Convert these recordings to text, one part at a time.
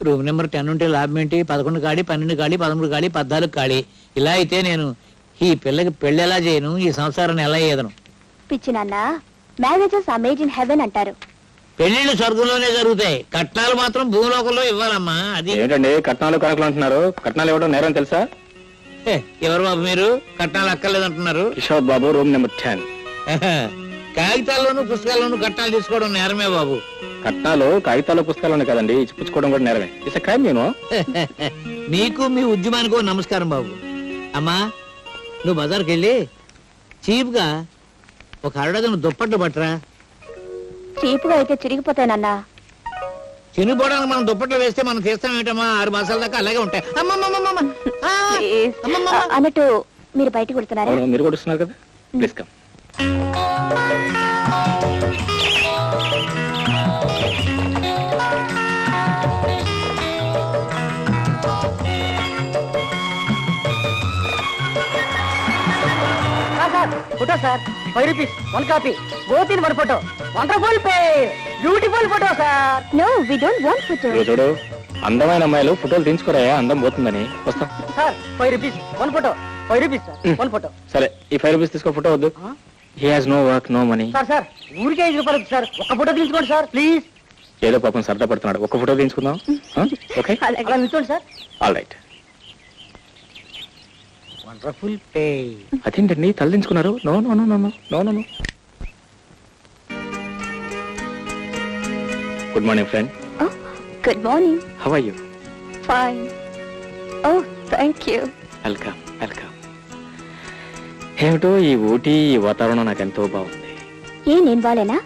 Room number 10 ఉంటే లాభం ఏంటి? 11 ఖాళీ, 12 ఖాళీ, 13 ఖాళీ, 14 ఖాళీ. ఇలా అయితే నేను ఈ పిల్లకి పెళ్లి ఎలా చేయను? ఈ సంసారాన్ని ఎలా ఏదను? పిచ్చి నాన్న, marriages are made in heaven అంటారు. పెళ్లిళ్ళు స్వర్గంలోనే జరుగుతాయి, కట్నాలు మాత్రం భూలోకంలో ఇవ్వాలమ్మా. అది ఏంటండి కట్నాలు కనకలు అంటున్నారు? కట్నాలు ఇవ్వడం నేరం తెలుసా? ఎవరు బాబు మీరు? కట్నాలు అక్కర్లేదంటున్నారు. Kishore Babu, room number 10. కాగితాల్లోనూ పుస్తకాల్లోనూ కట్నాలు తీసుకోవడం నేరమే బాబు. కట్నాలు కాగితాలు పుస్తకాలు కదండి, ఇచ్చిపుచ్చుకోవడం కూడా నేరమే. ఇట్స్ ఎ క్రైమ్ నేను. మీకు మీ ఉద్యమానికో నమస్కారం బాబు. అమ్మా, నువ్వు బజార్కి వెళ్ళి చీప్ గా ఒక అరడదను దుప్పట్లు పట్టరా. చీప్ గా అయితే చిరిగిపోతానన్నా. చినిపోవడానికి మనం దుప్పట్లు వేస్తే మనం తీస్తాం ఏంటమ్మా? 6 మాసాల దాకా అలాగే ఉంటాయి. అన్నట్టు మీరు బయటకు వెళ్తున్నారా? మీరు కూడా వస్తున్నారు కదా, please come. Photo sir, 5 rupees 1 copy. Both in 1 photo. Wonderful pair. Beautiful photo sir. No, we don't want photo. చూడు, అందమైన అమ్మాయిలు ఫోటోలు తీయించుకోరాయా, అందం పోతుందని. వస్తాం sir, 5 rupees 1 photo. 5 rupees sir, 1 photo. సరే, ఈ 5 rupees తీసుకో, ఫోటో వద్దు. He has no work, no money. Sir ఊరికే 5 రూపాయలు సార్, ఒక ఫోటో తీసుకోండి సార్ ప్లీజ్. ఏదో పాపం సరదా పడుతున్నాడు, ఒక్క ఫోటో తీయించుకుందాం. ఓకే, అలా నిల్చోండి సార్. All right. వండర్ఫుల్ పే. అదేంటండి తలదించుకున్నారు? No no no no no no no. Good morning friend. Good morning. How are you? Fine. Oh thank you. Welcome welcome. ఏమిటో ఈ ఊటీ, ఈ వాతావరణం నాకు ఎంతో బాగుంది. నేను బాలేనా?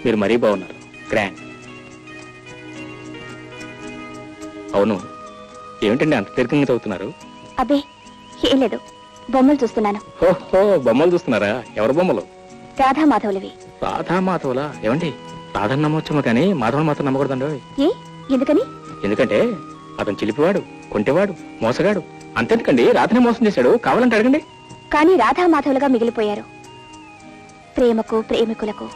మీరు మరీ బాగున్నారు, గ్రాండ్. అవును, ఏమిటండి అంత దీర్ఘంగా చదువుతున్నారు? అబ్బే ఏం లేదు, బొమ్మలు చూస్తున్నాను. ఓహో, బొమ్మలు చూస్తున్నారా? ఎవరు బొమ్మలు? రాధా మాధవులవి. రాధా మాధవులా? ఏమండి, రాధని నమ్మొచ్చేమో కానీ మాధవని మాత్రం నమ్మకూడదండి. ఏ ఎందుకని? ఎందుకంటే అతను చిలిపివాడు, కొంటెవాడు, మోసగాడు. అంతెందుకండి, రాధనే మోసం చేశాడు. కావాలంటే అడగండి. కానీ రాధా మాధవులుగా మిగిలిపోయారు. ప్రేమకు, ప్రేమికులకు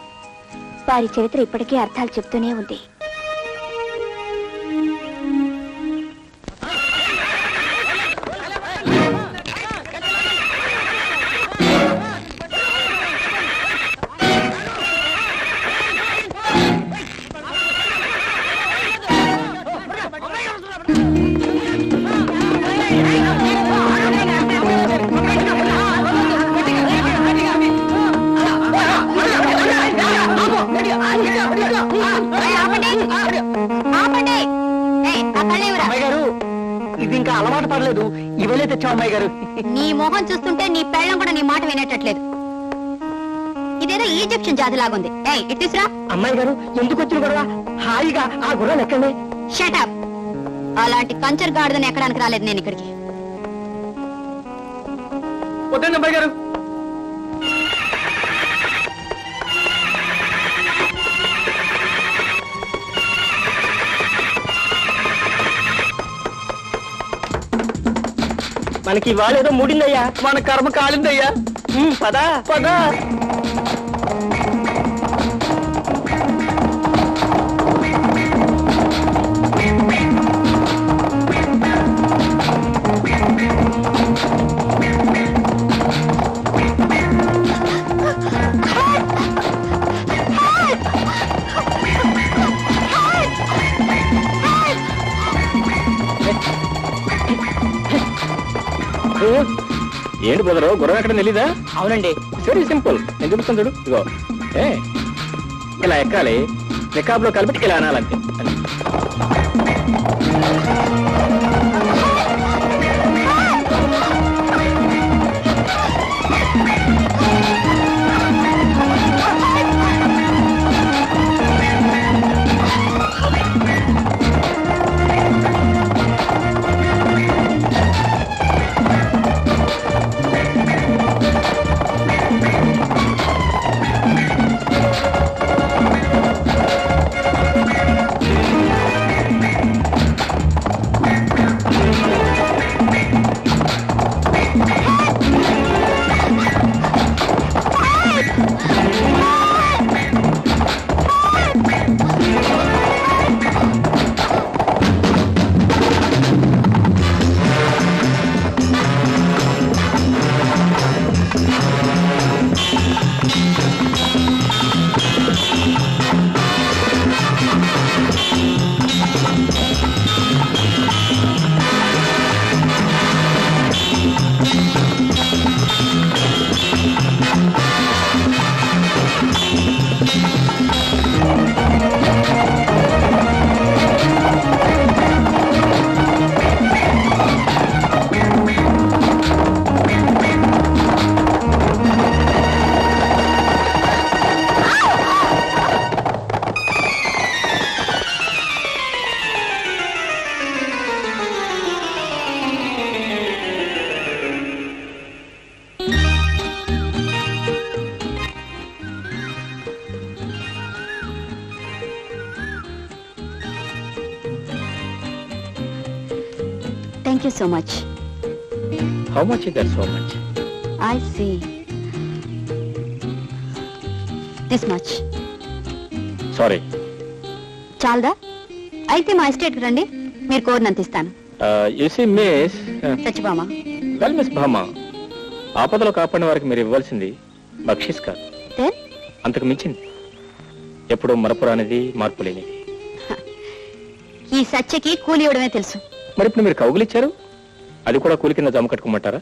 వారి చరిత్ర ఇప్పటికీ అర్థాలు చెప్తూనే ఉంది. అమ్మాయి గారు, ఇది ఇంకా అలవాటు పడలేదు, ఇవలే తెచ్చాం. అమ్మాయి గారు, నీ మొహం చూస్తుంటే నీ పెళ్ళం కూడా నీ మాట వినేటట్లేదు. ఇదేదో ఈజిప్షియన్ జాతి లాగుంది. ఇట్టిస్రా. అమ్మాయి గారు, ఎందుకు వచ్చిన గొడవ? హాయిగా ఆ గుర్రాలు ఎక్కండి. షటప్. అలాంటి కంచర్ గాడిదని ఎక్కడానికి రాలేదు నేను ఇక్కడికి. వద్దండి అమ్మాయి గారు. మనకి ఇవాళ ఏదో మూడిందయ్యా, మన కర్మ కాలిందయ్యా. పదా పదా. ఏంటి బ్రదరు, గుర్రం ఎక్కడ తెలీదా? అవునండి. వెరీ సింపుల్, నేను చూపిస్తాను చూడు. ఇగో ఇలా ఎక్కాలి, రికాబ్లో కలిపి ఇలా అనాలంటే. Thank you so much. How much is that so much? I see this much. Sorry. చాలదా? అయితే మా ఎస్టేట్కి రండి, మీరు కోరినంత ఇస్తాను. You see miss, Satyabhama, well miss Bhama, ఆపదలో కాపాడిన వారికి మీరు ఇవ్వాల్సింది బక్షిస్ కాదు, దెన్ అంతకు మించింది. ఎప్పుడూ మరపురానిది, మార్పు లేనిది. ఈ సత్యకి కూలి ఇవ్వడమే తెలుసు. మరి ఇప్పుడు మీరు కౌగులిచ్చారు, అది కూడా కూలి కింద జమ కట్టుకోమంటారా?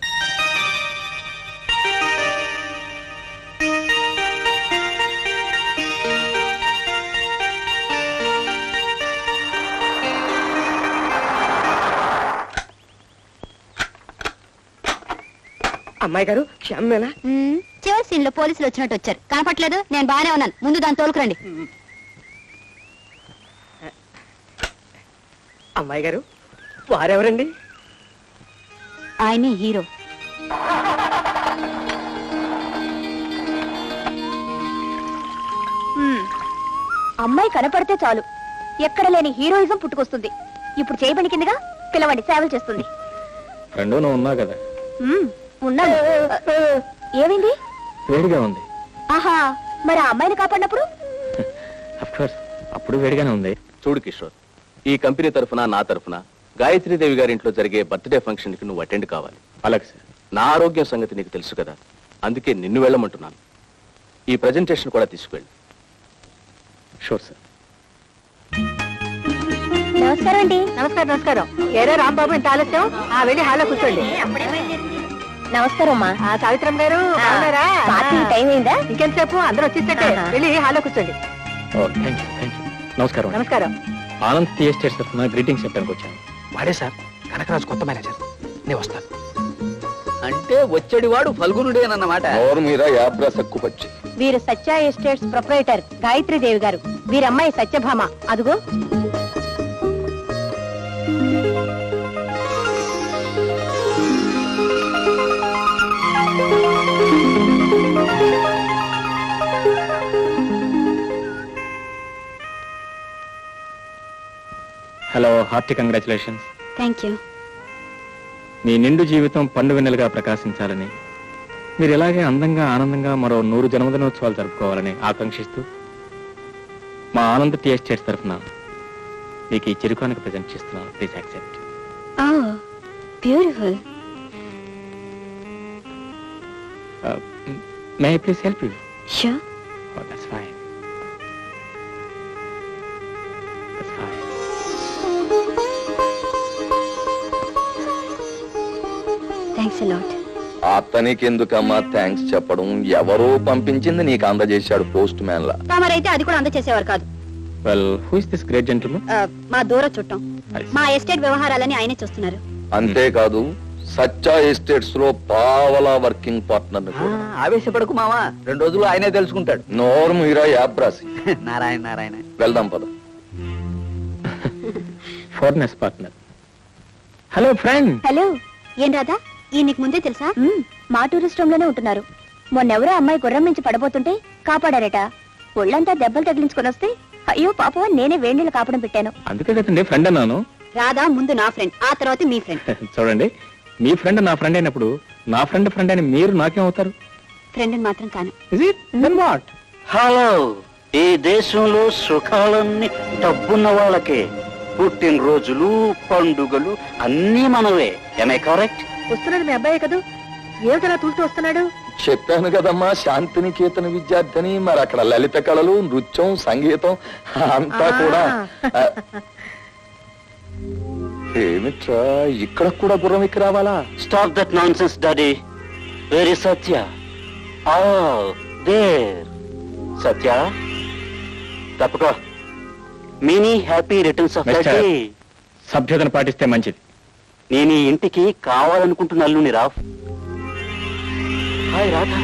అమ్మాయి గారు క్షమేనా? చివరి సీన్ లో పోలీసులు వచ్చినట్టు వచ్చారు. కనపట్లేదు? నేను బాగానే ఉన్నాను, ముందు దాన్ని తోలుకురండి. అమ్మాయి గారు వారెవరండి? ఆయనే హీరో. అమ్మాయి కనపడితే చాలు, ఎక్కడ లేని హీరోయిజం పుట్టుకొస్తుంది. ఇప్పుడు చేయబడి కిందగా పిలవండి, సేవలు చేస్తుంది. రెండో నువ్వు ఉన్నావు కదా. ఉన్నాను. ఏమైంది? వేడిగా ఉంది. ఆహా, మరి ఆ అమ్మాయిని కాపాడినప్పుడు? అఫ్కోర్స్ అప్పుడు వేడిగానే ఉంది. చూడు కిషోర్, ఈ కంపెనీ తరఫున, నా తరఫున గాయత్రీదేవి గారి ఇంట్లో జరిగే బర్త్డే ఫంక్షన్ కి నువ్వు అటెండ్ కావాలి. అలాగే సార్. నా ఆరోగ్యం సంగతి నీకు తెలుసు కదా, అందుకే నిన్ను వెళ్ళమంటున్నాను. ఈ ప్రెజెంటేషన్ కూడా తీసుకెళ్ళి. Sure sir. నమస్కారం అండి. నమస్కారం. నమస్కారం. ఏరే రాంబాబు, ఇంత ఆలస్యం? వెళ్ళి హాల్లో కూర్చోండి. నమస్కారం అమ్మా. సావిత్రమ్మ గారు బాగున్నారా? టైం అయిందా? ఇంకెంతసేపు? అందరూ వచ్చేసట్టే. వెళ్ళి హాల్లో కూర్చోండి. Thank you, thank you. నమస్కారం. నమస్కారం. ఆనంద్ టీ ఎస్టేట్స్ తరఫున గ్రీటింగ్స్ చెప్పడానికి వచ్చాను. వాడే సార్, కనకరాజు కొత్త మేనేజర్. నేను వస్తాను. అంటే వచ్చేది వాడు ఫల్గునుడేనన్నమాట. వీరు సత్య ఎస్టేట్స్ ప్రొప్రైటర్ గాయత్రీదేవి గారు. వీరమ్మాయి సత్యభామ. అదుగో. Hello, hearty congratulations. Thank you. మీ నిండు జీవితం పండు వెన్నెలుగా ప్రకాశించాలని, మీరు ఇలాగే అందంగా ఆనందంగా మరో 100 జన్మదినోత్సవాలు జరుపుకోవాలని ఆకాంక్షిస్తూ మా ఆనంద్ టీ ఎస్టేట్స్ తరఫున మీకు ఈ చిరుకానికి ప్రజెంట్ చేస్తున్నాను. Please accept. Beautiful. May I please help you? Sure. Oh, that's fine. That's fine. Thanks a lot. అతనికెందుకమ్మా థ్యాంక్స్ చెప్పడం? ఎవరో పంపించింది నీకు అందజేశాడు పోస్ట్ మ్యాన్ లా. తమరైతే అది కూడా అందచేసేవారు కాదు. Well, who is this great gentleman? మా దూర చుట్టం. మా ఎస్టేట్ వ్యవహారాలని ఆయనే చూస్తున్నారు. అంతేకాదు, సత్య ఎస్టేట్స్ లో పావలా వర్కింగ్ పార్ట్నర్. ఆవేశపడకు మావా, 2 రోజులు ఆయనే తెలుసుకుంటాడు. నోరు మీరా యాబ్రాసి. నారాయణ నారాయణ. వెళ్దాం పద. Foreigners partner. Hello, friend. Hello. ఏం రాధా, ఈ నీకు ముందే తెలుసా? మా టూరిస్ట్ రూమ్ లోనే ఉంటున్నారు. మొన్నెవరో అమ్మాయి గుర్రం నుంచి పడబోతుంటే కాపాడారట. ఒళ్ళంతా దెబ్బలు తగిలించుకొని వస్తే అయ్యో పాపం నేనే వేణీళ్ళు కాపడం పెట్టాను. అందుకే కదండి ఫ్రెండ్ అన్నాను. రాధా ముందు నా ఫ్రెండ్, ఆ తర్వాత మీ ఫ్రెండ్. చూడండి, మీ ఫ్రెండ్ నా ఫ్రెండ్ అయినప్పుడు నా ఫ్రెండ్ అని మీరు నాకేమవుతారు? ఫ్రెండ్ మాత్రం కాను. Is it? Then what? Hello, ఈ దేశంలో సుఖాలన్నీ డబ్బున్న వాళ్ళకే. పుట్టినరోజులు, పండుగలు అన్నీ మనవే. Am I correct? వస్తున్నాడు మీ అబ్బాయి కదా, ఏమిటలా తూలుతూ వస్తున్నాడు? చెప్పాను కదమ్మా, శాంతినికేతన విద్యార్థిని. మరి అక్కడ లలిత కళలు, నృత్యం, సంగీతం అంతా కూడా. ఏమిట్రా, ఇక్కడ కూడా గుర్రం ఎక్కి రావాలా? Stop that nonsense, Daddy. Where is Satya? Oh, there. Satya, తప్పుకో. Many happy returns of the Mister. day. సభ్యతను పాటిస్తే మంచిది. నేను ఈ ఇంటికి కావాలనుకుంటున్న అల్లుని రా. Hi Radha.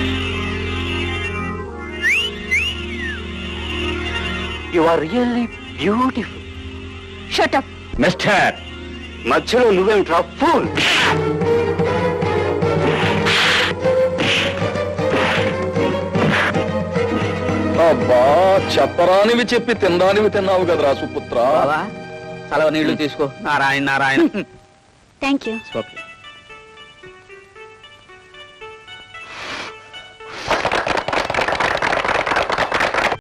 You are really beautiful. Shut up. Mister, మధ్యలో నువ్వేమిట్రా ఫూల్? అబ్బా, చెప్పరానివి చెప్పి తినడానివి తిన్నావు కదరా సుపుత్ర. చలవ నీళ్లు తీసుకో. Narayana Narayana. Thank you. Okay.